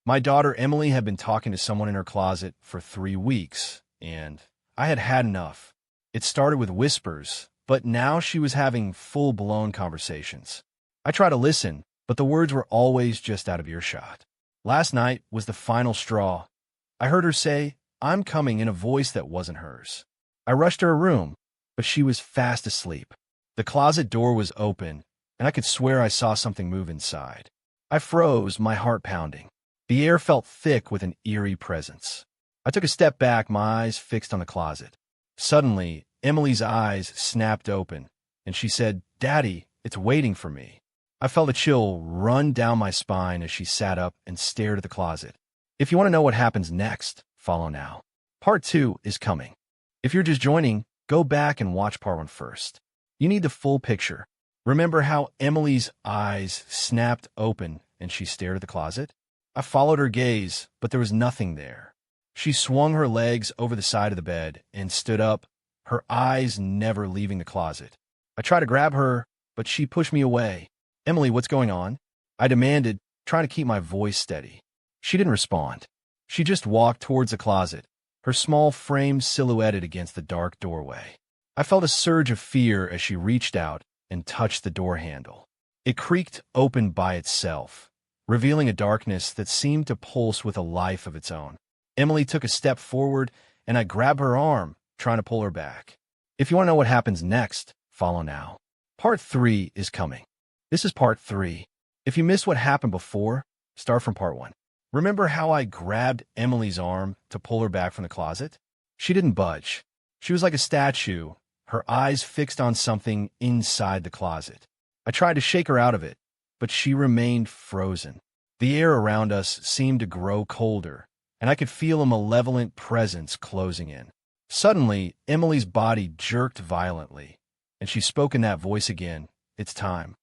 My daughter Emily had been talking to someone in her closet for 3 weeks, and I had had enough. It started with whispers, but now she was having full-blown conversations. I try to listen, but the words were always just out of earshot. Last night was the final straw. I heard her say, "I'm coming," in a voice that wasn't hers. I rushed to her room, but she was fast asleep. The closet door was open, and I could swear I saw something move inside. I froze, my heart pounding. The air felt thick with an eerie presence. I took a step back, my eyes fixed on the closet. Suddenly, Emily's eyes snapped open, and she said, "Daddy, it's waiting for me." I felt a chill run down my spine as she sat up and stared at the closet. If you want to know what happens next, follow now. Part 2 is coming. If you're just joining, go back and watch part 1 first. You need the full picture. Remember how Emily's eyes snapped open and she stared at the closet? I followed her gaze, but there was nothing there. She swung her legs over the side of the bed and stood up, her eyes never leaving the closet. I tried to grab her, but she pushed me away. "Emily, what's going on?" I demanded, trying to keep my voice steady. She didn't respond. She just walked towards the closet, her small frame silhouetted against the dark doorway. I felt a surge of fear as she reached out and touched the door handle. It creaked open by itself, revealing a darkness that seemed to pulse with a life of its own. Emily took a step forward, and I grabbed her arm, trying to pull her back. If you want to know what happens next, follow now. Part 3 is coming. This is part 3. If you missed what happened before, start from part 1. Remember how I grabbed Emily's arm to pull her back from the closet? She didn't budge. She was like a statue, her eyes fixed on something inside the closet. I tried to shake her out of it, but she remained frozen. The air around us seemed to grow colder, and I could feel a malevolent presence closing in. Suddenly, Emily's body jerked violently, and she spoke in that voice again, "It's time."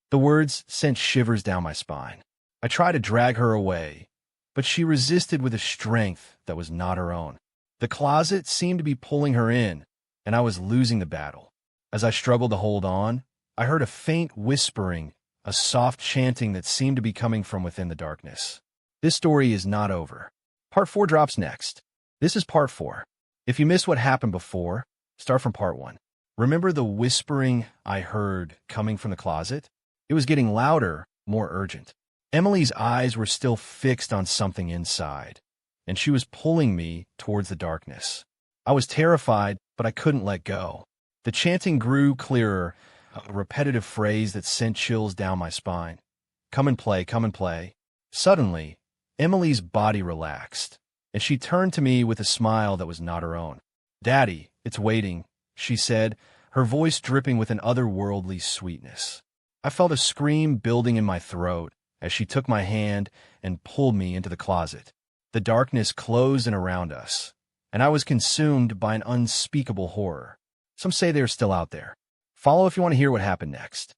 The words sent shivers down my spine. I tried to drag her away, but she resisted with a strength that was not her own. The closet seemed to be pulling her in, and I was losing the battle. As I struggled to hold on, I heard a faint whispering, a soft chanting that seemed to be coming from within the darkness. This story is not over. Part 4 drops next. This is part 4. If you missed what happened before, start from part 1. Remember the whispering I heard coming from the closet? It was getting louder, more urgent. Emily's eyes were still fixed on something inside, and she was pulling me towards the darkness. I was terrified, but I couldn't let go. The chanting grew clearer, a repetitive phrase that sent chills down my spine. "Come and play, come and play." Suddenly, Emily's body relaxed, and she turned to me with a smile that was not her own. "Daddy, it's waiting," she said, her voice dripping with an otherworldly sweetness. I felt a scream building in my throat as she took my hand and pulled me into the closet. The darkness closed in around us, and I was consumed by an unspeakable horror. Some say they are still out there. Follow if you want to hear what happened next.